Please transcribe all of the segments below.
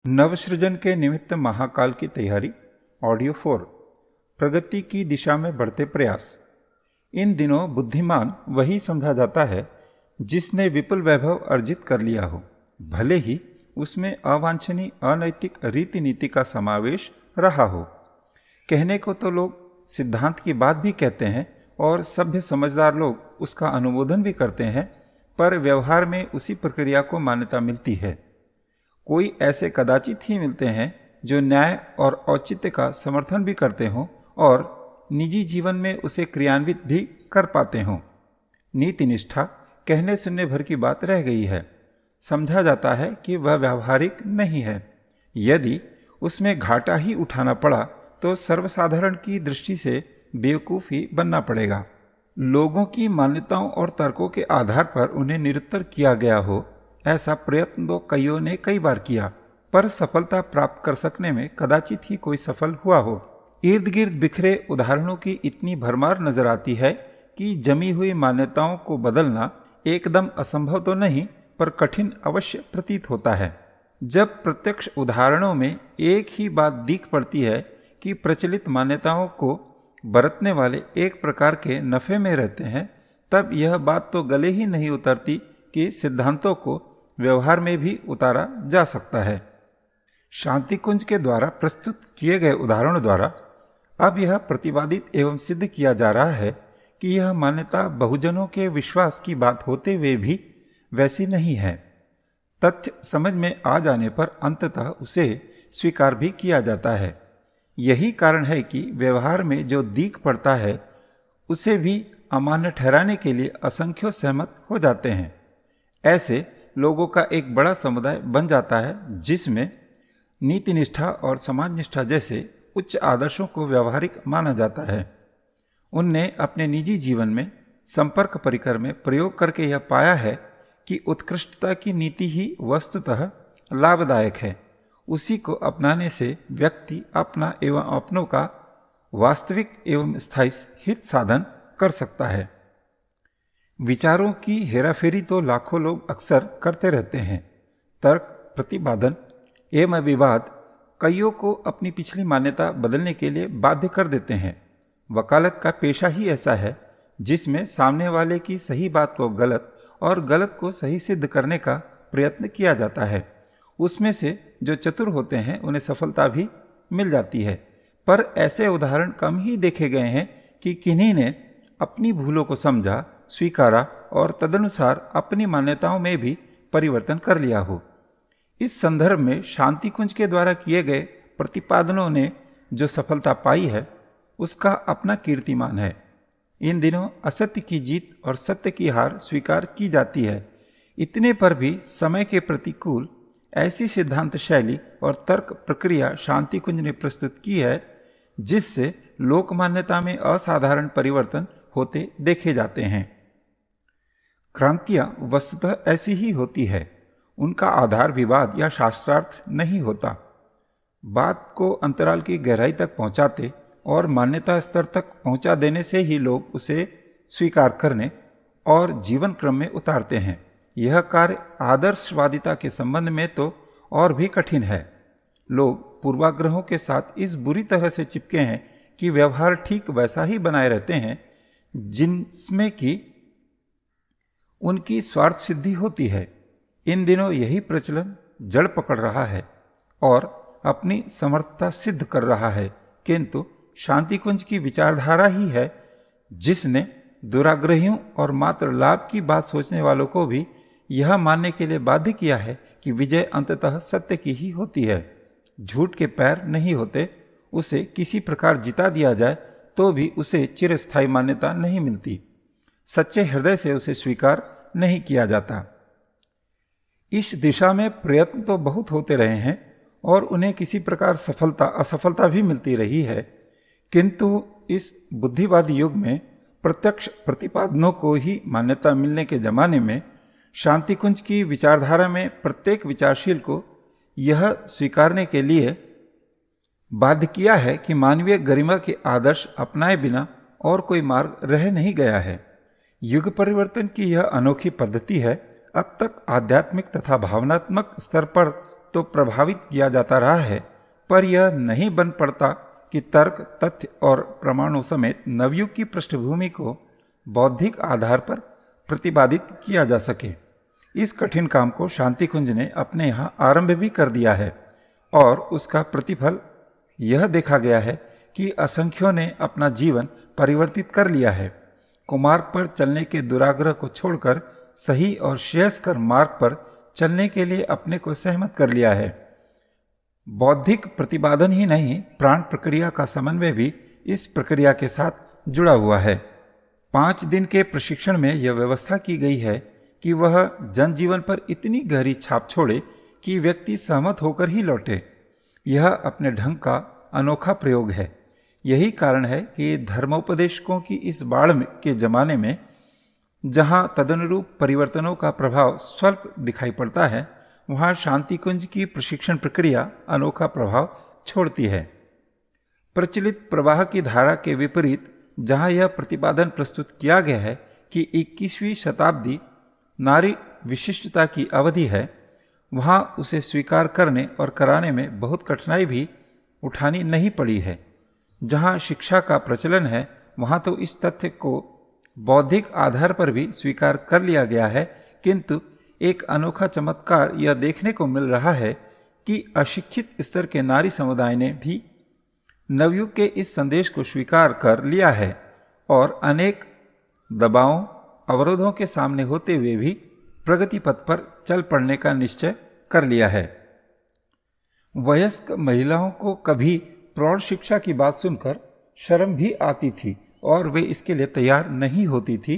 नवसृजन के निमित्त महाकाल की तैयारी। ऑडियो 4। प्रगति की दिशा में बढ़ते प्रयास। इन दिनों बुद्धिमान वही समझा जाता है जिसने विपुल वैभव अर्जित कर लिया हो, भले ही उसमें अवांछनीय अनैतिक रीति नीति का समावेश रहा हो। कहने को तो लोग सिद्धांत की बात भी कहते हैं और सभ्य समझदार लोग उसका अनुमोदन भी करते हैं, पर व्यवहार में उसी प्रक्रिया को मान्यता मिलती है। कोई ऐसे कदाचित ही मिलते हैं जो न्याय और औचित्य का समर्थन भी करते हों और निजी जीवन में उसे क्रियान्वित भी कर पाते हों। नीति निष्ठा कहने सुनने भर की बात रह गई है। समझा जाता है कि वह व्यावहारिक नहीं है। यदि उसमें घाटा ही उठाना पड़ा तो सर्वसाधारण की दृष्टि से बेवकूफ़ ही बनना पड़ेगा। लोगों की मान्यताओं और तर्कों के आधार पर उन्हें निरुत्तर किया गया हो, ऐसा प्रयत्न तो कईयों ने कई बार किया, पर सफलता प्राप्त कर सकने में कदाचित ही कोई सफल हुआ हो। इर्द गिर्द बिखरे उदाहरणों की इतनी भरमार नजर आती है कि जमी हुई मान्यताओं को बदलना एकदम असंभव तो नहीं, पर कठिन अवश्य प्रतीत होता है। जब प्रत्यक्ष उदाहरणों में एक ही बात दिख पड़ती है कि प्रचलित मान्यताओं को बरतने वाले एक प्रकार के नफे में रहते हैं, तब यह बात तो गले ही नहीं उतरती कि सिद्धांतों को व्यवहार में भी उतारा जा सकता है। शांति कुंज के द्वारा प्रस्तुत किए गए उदाहरणों द्वारा अब यह प्रतिपादित एवं सिद्ध किया जा रहा है कि यह मान्यता बहुजनों के विश्वास की बात होते हुए भी वैसी नहीं है। तथ्य समझ में आ जाने पर अंततः उसे स्वीकार भी किया जाता है। यही कारण है कि व्यवहार में जो दिख पड़ता है उसे भी अमान्य ठहराने के लिए असंख्यों सहमत हो जाते हैं। ऐसे लोगों का एक बड़ा समुदाय बन जाता है जिसमें नीति निष्ठा और समाज निष्ठा जैसे उच्च आदर्शों को व्यवहारिक माना जाता है। उनने अपने निजी जीवन में संपर्क परिकर में प्रयोग करके यह पाया है कि उत्कृष्टता की नीति ही वस्तुतः लाभदायक है। उसी को अपनाने से व्यक्ति अपना एवं अपनों का वास्तविक एवं स्थायी हित साधन कर सकता है। विचारों की हेराफेरी तो लाखों लोग अक्सर करते रहते हैं। तर्क, प्रतिपादन एवं विवाद कईयों को अपनी पिछली मान्यता बदलने के लिए बाध्य कर देते हैं। वकालत का पेशा ही ऐसा है जिसमें सामने वाले की सही बात को गलत और गलत को सही सिद्ध करने का प्रयत्न किया जाता है। उसमें से जो चतुर होते हैं उन्हें सफलता भी मिल जाती है, पर ऐसे उदाहरण कम ही देखे गए हैं कि किन्हीं ने अपनी भूलों को समझा, स्वीकारा और तदनुसार अपनी मान्यताओं में भी परिवर्तन कर लिया हो। इस संदर्भ में शांति कुंज के द्वारा किए गए प्रतिपादनों ने जो सफलता पाई है उसका अपना कीर्तिमान है। इन दिनों असत्य की जीत और सत्य की हार स्वीकार की जाती है। इतने पर भी समय के प्रतिकूल ऐसी सिद्धांत शैली और तर्क प्रक्रिया शांति कुंज ने प्रस्तुत की है जिससे लोक मान्यता में असाधारण परिवर्तन होते देखे जाते हैं। क्रांतियां वस्तुतः ऐसी ही होती है। उनका आधार विवाद या शास्त्रार्थ नहीं होता। बात को अंतराल की गहराई तक पहुंचाते और मान्यता स्तर तक पहुंचा देने से ही लोग उसे स्वीकार करने और जीवन क्रम में उतारते हैं। यह कार्य आदर्शवादिता के संबंध में तो और भी कठिन है। लोग पूर्वाग्रहों के साथ इस बुरी तरह से चिपके हैं कि व्यवहार ठीक वैसा ही बनाए रहते हैं जिनमें कि उनकी स्वार्थ सिद्धि होती है। इन दिनों यही प्रचलन जड़ पकड़ रहा है और अपनी समर्थता सिद्ध कर रहा है, किंतु शांति कुंज की विचारधारा ही है जिसने दुराग्रहियों और मात्र लाभ की बात सोचने वालों को भी यह मानने के लिए बाध्य किया है कि विजय अंततः सत्य की ही होती है। झूठ के पैर नहीं होते। उसे किसी प्रकार जिता दिया जाए तो भी उसे चिरस्थायी मान्यता नहीं मिलती। सच्चे हृदय से उसे स्वीकार नहीं किया जाता। इस दिशा में प्रयत्न तो बहुत होते रहे हैं और उन्हें किसी प्रकार सफलता असफलता भी मिलती रही है, किंतु इस बुद्धिवादी युग में प्रत्यक्ष प्रतिपादनों को ही मान्यता मिलने के जमाने में शांति कुंज की विचारधारा में प्रत्येक विचारशील को यह स्वीकारने के लिए बाध्य किया है कि मानवीय गरिमा के आदर्श अपनाए बिना और कोई मार्ग रह नहीं गया है। युग परिवर्तन की यह अनोखी पद्धति है अब तक आध्यात्मिक तथा भावनात्मक स्तर पर तो प्रभावित किया जाता रहा है, पर यह नहीं बन पड़ता कि तर्क, तथ्य और प्रमाणों समेत नवयुग की पृष्ठभूमि को बौद्धिक आधार पर प्रतिपादित किया जा सके। इस कठिन काम को शांति कुंज ने अपने यहाँ आरंभ भी कर दिया है और उसका प्रतिफल यह देखा गया है कि असंख्यों ने अपना जीवन परिवर्तित कर लिया है। कुमार्ग पर चलने के दुराग्रह को छोड़कर सही और श्रेयस्कर मार्ग पर चलने के लिए अपने को सहमत कर लिया है। बौद्धिक प्रतिपादन ही नहीं, प्राण प्रक्रिया का समन्वय भी इस प्रक्रिया के साथ जुड़ा हुआ है। 5 दिन के प्रशिक्षण में यह व्यवस्था की गई है कि वह जनजीवन पर इतनी गहरी छाप छोड़े कि व्यक्ति सहमत होकर ही लौटे। यह अपने ढंग का अनोखा प्रयोग है। यही कारण है कि धर्मोपदेशकों की इस बाढ़ के जमाने में जहाँ तदनुरूप परिवर्तनों का प्रभाव स्वल्प दिखाई पड़ता है, वहाँ शांति कुंज की प्रशिक्षण प्रक्रिया अनोखा प्रभाव छोड़ती है। प्रचलित प्रवाह की धारा के विपरीत जहाँ यह प्रतिपादन प्रस्तुत किया गया है कि 21वीं शताब्दी नारी विशिष्टता की अवधि है, वहाँ उसे स्वीकार करने और कराने में बहुत कठिनाई भी उठानी नहीं पड़ी है। जहाँ शिक्षा का प्रचलन है, वहाँ तो इस तथ्य को बौद्धिक आधार पर भी स्वीकार कर लिया गया है, किंतु एक अनोखा चमत्कार यह देखने को मिल रहा है कि अशिक्षित स्तर के नारी समुदाय ने भी नवयुग के इस संदेश को स्वीकार कर लिया है और अनेक दबावों, अवरोधों के सामने होते हुए भी प्रगति पथ पर चल पड़ने का निश्चय कर लिया है। वयस्क महिलाओं को कभी प्रौढ़ शिक्षा की बात सुनकर शर्म भी आती थी और वे इसके लिए तैयार नहीं होती थी,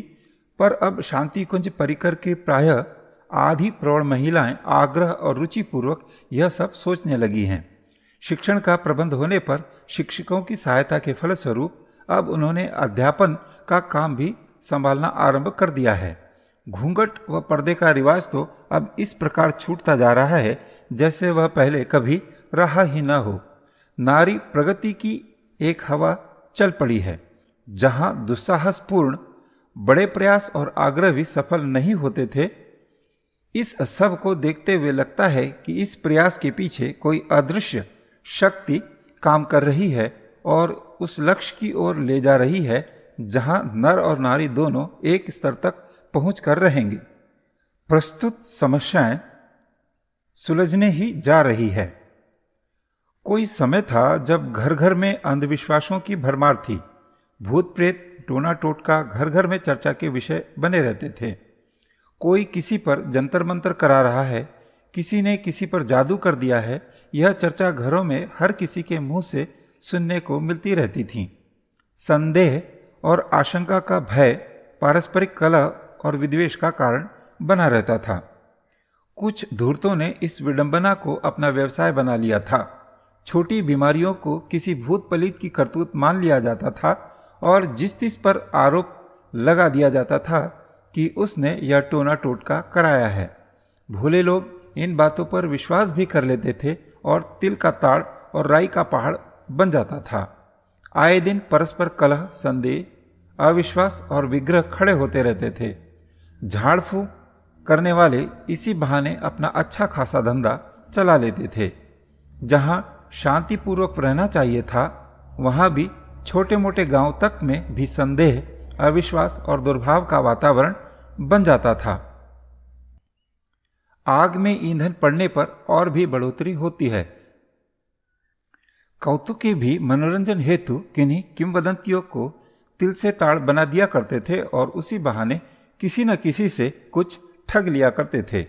पर अब शांति कुंज परिकर के प्रायः आधी प्रौढ़ महिलाएं आग्रह और रुचिपूर्वक यह सब सोचने लगी हैं। शिक्षण का प्रबंध होने पर शिक्षकों की सहायता के फलस्वरूप अब उन्होंने अध्यापन का काम भी संभालना आरंभ कर दिया है। घूंघट व पर्दे का रिवाज तो अब इस प्रकार छूटता जा रहा है जैसे वह पहले कभी रहा ही न हो। नारी प्रगति की एक हवा चल पड़ी है, जहां दुस्साहसपूर्ण बड़े प्रयास और आग्रह भी सफल नहीं होते थे। इस सब को देखते हुए लगता है कि इस प्रयास के पीछे कोई अदृश्य शक्ति काम कर रही है और उस लक्ष्य की ओर ले जा रही है जहां नर और नारी दोनों एक स्तर तक पहुंच कर रहेंगे। प्रस्तुत समस्याएं सुलझने ही जा रही है। कोई समय था जब घर घर में अंधविश्वासों की भरमार थी। भूत प्रेत, टोना टोटका घर घर में चर्चा के विषय बने रहते थे। कोई किसी पर जंतर मंतर करा रहा है, किसी ने किसी पर जादू कर दिया है, यह चर्चा घरों में हर किसी के मुंह से सुनने को मिलती रहती थी। संदेह और आशंका का भय पारस्परिक कलह और विद्वेष का कारण बना रहता था। कुछ धूर्तों ने इस विडंबना को अपना व्यवसाय बना लिया था। छोटी बीमारियों को किसी भूत पलीत की करतूत मान लिया जाता था और जिस पर आरोप लगा दिया जाता था कि उसने यह टोना टोटका कराया है। भोले लोग इन बातों पर विश्वास भी कर लेते थे और तिल का ताड़ और राई का पहाड़ बन जाता था। आए दिन परस्पर कलह, संदेह, अविश्वास और विग्रह खड़े होते रहते थे। झाड़ फूंक करने वाले इसी बहाने अपना अच्छा खासा धंधा चला लेते थे। जहां शांतिपूर्वक रहना चाहिए था, वहां भी छोटे मोटे गांव तक में भी संदेह, अविश्वास और दुर्भाव का वातावरण बन जाता था। आग में ईंधन पड़ने पर और भी बढ़ोतरी होती है। कौतुक के भी मनोरंजन हेतु किन्हीं किंवदंतियों को तिल से ताड़ बना दिया करते थे और उसी बहाने किसी न किसी से कुछ ठग लिया करते थे।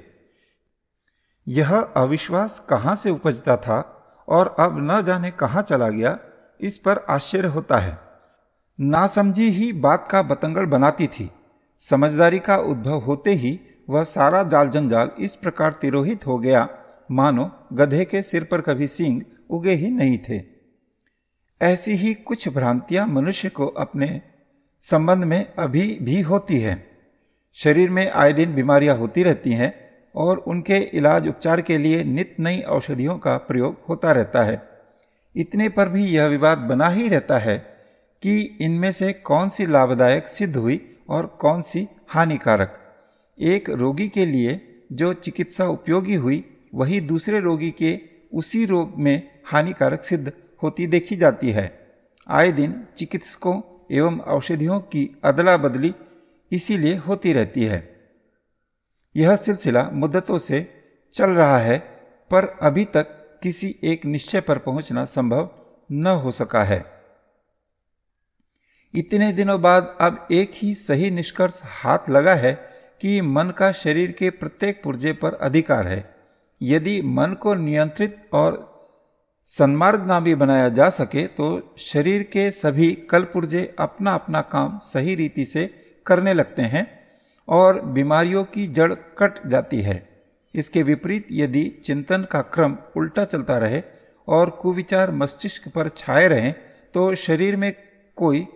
यह अविश्वास कहाँ से उपजता था और अब न जाने कहाँ चला गया, इस पर आश्चर्य होता है। नासमझी ही बात का बतंगड़ बनाती थी। समझदारी का उद्भव होते ही वह सारा जाल जंजाल इस प्रकार तिरोहित हो गया मानो गधे के सिर पर कभी सींग उगे ही नहीं थे। ऐसी ही कुछ भ्रांतियां मनुष्य को अपने संबंध में अभी भी होती है। शरीर में आए दिन बीमारियां होती रहती हैं और उनके इलाज उपचार के लिए नित नई औषधियों का प्रयोग होता रहता है। इतने पर भी यह विवाद बना ही रहता है कि इनमें से कौन सी लाभदायक सिद्ध हुई और कौन सी हानिकारक। एक रोगी के लिए जो चिकित्सा उपयोगी हुई वही दूसरे रोगी के उसी रोग में हानिकारक सिद्ध होती देखी जाती है। आए दिन चिकित्सकों एवं औषधियों की अदला बदली इसीलिए होती रहती है। यह सिलसिला मुद्दतों से चल रहा है, पर अभी तक किसी एक निश्चय पर पहुंचना संभव न हो सका है। इतने दिनों बाद अब एक ही सही निष्कर्ष हाथ लगा है कि मन का शरीर के प्रत्येक पुर्जे पर अधिकार है। यदि मन को नियंत्रित और सन्मार्गगामी बनाया जा सके तो शरीर के सभी कलपुर्जे अपना अपना काम सही रीति से करने लगते हैं और बीमारियों की जड़ कट जाती है। इसके विपरीत यदि चिंतन का क्रम उल्टा चलता रहे और कुविचार मस्तिष्क पर छाए रहें तो शरीर में कोई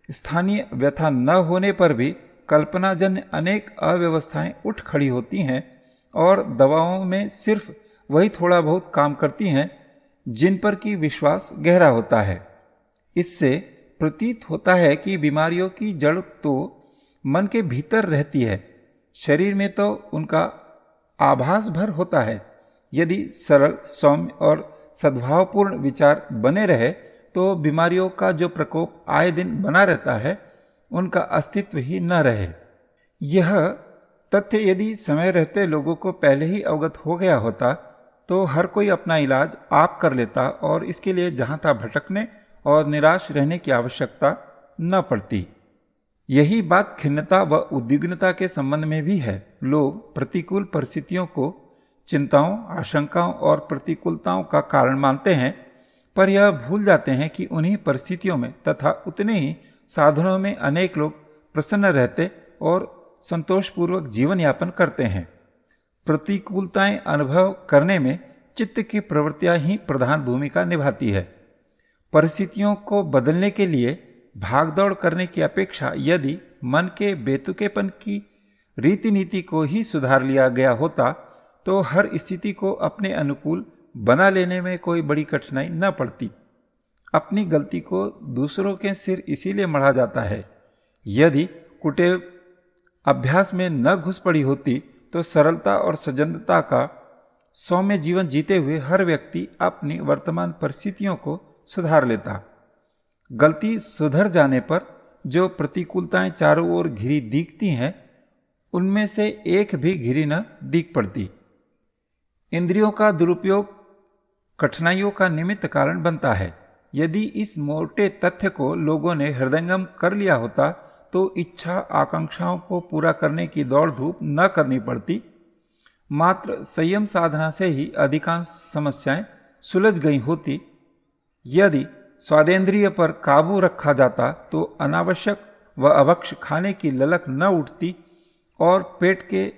स्थानीय व्यथा न होने पर भी कल्पनाजन्य अनेक अव्यवस्थाएं उठ खड़ी होती हैं और दवाओं में सिर्फ वही थोड़ा बहुत काम करती हैं जिन पर कि विश्वास गहरा होता है। इससे प्रतीत होता है कि बीमारियों की जड़ तो मन के भीतर रहती है, शरीर में तो उनका आभास भर होता है। यदि सरल, सौम्य और सद्भावपूर्ण विचार बने रहे तो बीमारियों का जो प्रकोप आए दिन बना रहता है उनका अस्तित्व ही न रहे। यह तथ्य यदि समय रहते लोगों को पहले ही अवगत हो गया होता तो हर कोई अपना इलाज आप कर लेता और इसके लिए जहाँ तहाँ भटकने और निराश रहने की आवश्यकता न पड़ती। यही बात खिन्नता व उद्विग्नता के संबंध में भी है। लोग प्रतिकूल परिस्थितियों को चिंताओं, आशंकाओं और प्रतिकूलताओं का कारण मानते हैं, पर यह भूल जाते हैं कि उन्हीं परिस्थितियों में तथा उतने ही साधनों में अनेक लोग प्रसन्न रहते और संतोषपूर्वक जीवन यापन करते हैं। प्रतिकूलताएं अनुभव करने में चित्त की प्रवृत्तियां ही प्रधान भूमिका निभाती है। परिस्थितियों को बदलने के लिए भागदौड़ करने की अपेक्षा यदि मन के बेतुकेपन की रीति नीति को ही सुधार लिया गया होता तो हर स्थिति को अपने अनुकूल बना लेने में कोई बड़ी कठिनाई न पड़ती। अपनी गलती को दूसरों के सिर इसीलिए मढ़ा जाता है। यदि कुटेव अभ्यास में न घुस पड़ी होती तो सरलता और सजनता का सौम्य जीवन जीते हुए हर व्यक्ति अपनी वर्तमान परिस्थितियों को सुधार लेता। गलती सुधर जाने पर जो प्रतिकूलताएं चारों ओर घिरी दिखती हैं उनमें से एक भी घिरी न दिख पड़ती। इंद्रियों का दुरुपयोग कठिनाइयों का निमित्त कारण बनता है। यदि इस मोटे तथ्य को लोगों ने हृदयंगम कर लिया होता तो इच्छा आकांक्षाओं को पूरा करने की दौड़ धूप न करनी पड़ती। मात्र संयम साधना से ही अधिकांश समस्याएं सुलझ गई होती। यदि स्वादेंद्रिय पर काबू रखा जाता तो अनावश्यक व अभक्ष खाने की ललक न उठती और पेट के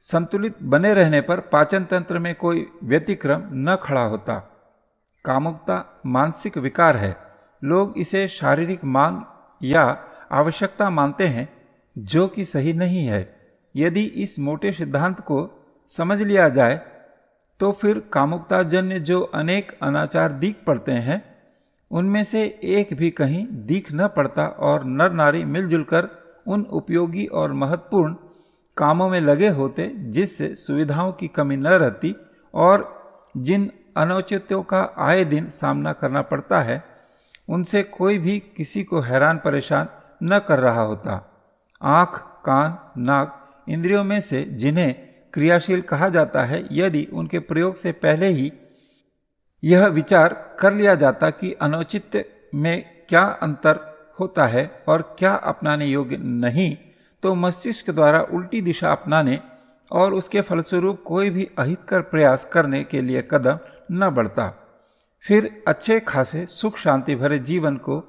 संतुलित बने रहने पर पाचन तंत्र में कोई व्यतिक्रम न खड़ा होता। कामुकता मानसिक विकार है। लोग इसे शारीरिक मांग या आवश्यकता मानते हैं, जो कि सही नहीं है। यदि इस मोटे सिद्धांत को समझ लिया जाए तो फिर कामुकताजन्य जो अनेक अनाचार दिख पड़ते हैं उनमें से एक भी कहीं दिख न पड़ता और नर नारी मिलजुल कर उन उपयोगी और महत्वपूर्ण कामों में लगे होते जिससे सुविधाओं की कमी न रहती और जिन अनौचित्यों का आए दिन सामना करना पड़ता है उनसे कोई भी किसी को हैरान परेशान न कर रहा होता। आँख, कान, नाक इंद्रियों में से जिन्हें क्रियाशील कहा जाता है, यदि उनके प्रयोग से पहले ही यह विचार कर लिया जाता कि अनौचित्य में क्या अंतर होता है और क्या अपनाने योग्य नहीं, तो मस्तिष्क द्वारा उल्टी दिशा अपनाने और उसके फलस्वरूप कोई भी अहितकर प्रयास करने के लिए कदम न बढ़ता। फिर अच्छे खासे सुख शांति भरे जीवन को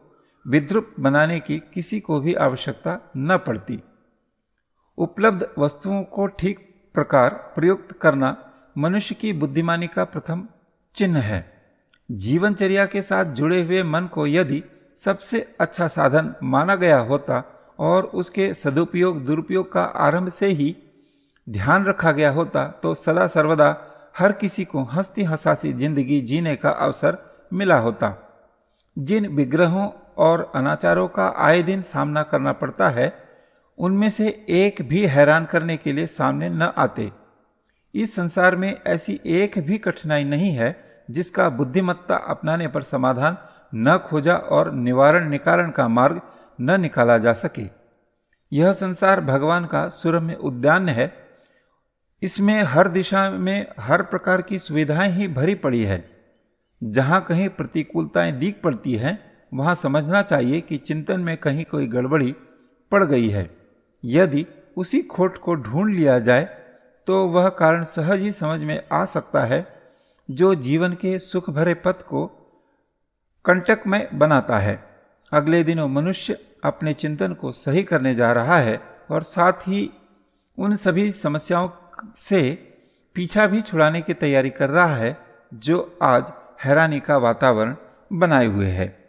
विद्रुप बनाने की किसी को भी आवश्यकता न पड़ती। उपलब्ध वस्तुओं को ठीक प्रकार प्रयुक्त करना मनुष्य की बुद्धिमानी का प्रथम चिन्ह है। जीवनचर्या के साथ जुड़े हुए मन को यदि सबसे अच्छा साधन माना गया होता और उसके सदुपयोग दुरुपयोग का आरंभ से ही ध्यान रखा गया होता तो सदा सर्वदा हर किसी को हंसती हंसाती जिंदगी जीने का अवसर मिला होता। जिन विग्रहों और अनाचारों का आए दिन सामना करना पड़ता है उनमें से एक भी हैरान करने के लिए सामने न आते। इस संसार में ऐसी एक भी कठिनाई नहीं है जिसका बुद्धिमत्ता अपनाने पर समाधान न खोजा और निवारण निकारण का मार्ग न निकाला जा सके। यह संसार भगवान का सुरम्य उद्यान है। इसमें हर दिशा में हर प्रकार की सुविधाएं ही भरी पड़ी है। जहां कहीं प्रतिकूलताएं दिख पड़ती हैं, वहां समझना चाहिए कि चिंतन में कहीं कोई गड़बड़ी पड़ गई है। यदि उसी खोट को ढूंढ लिया जाए तो वह कारण सहज ही समझ में आ सकता है जो जीवन के सुख भरे पथ को कंटकमय बनाता है। अगले दिनों मनुष्य अपने चिंतन को सही करने जा रहा है और साथ ही उन सभी समस्याओं से पीछा भी छुड़ाने की तैयारी कर रहा है जो आज हैरानी का वातावरण बनाए हुए है।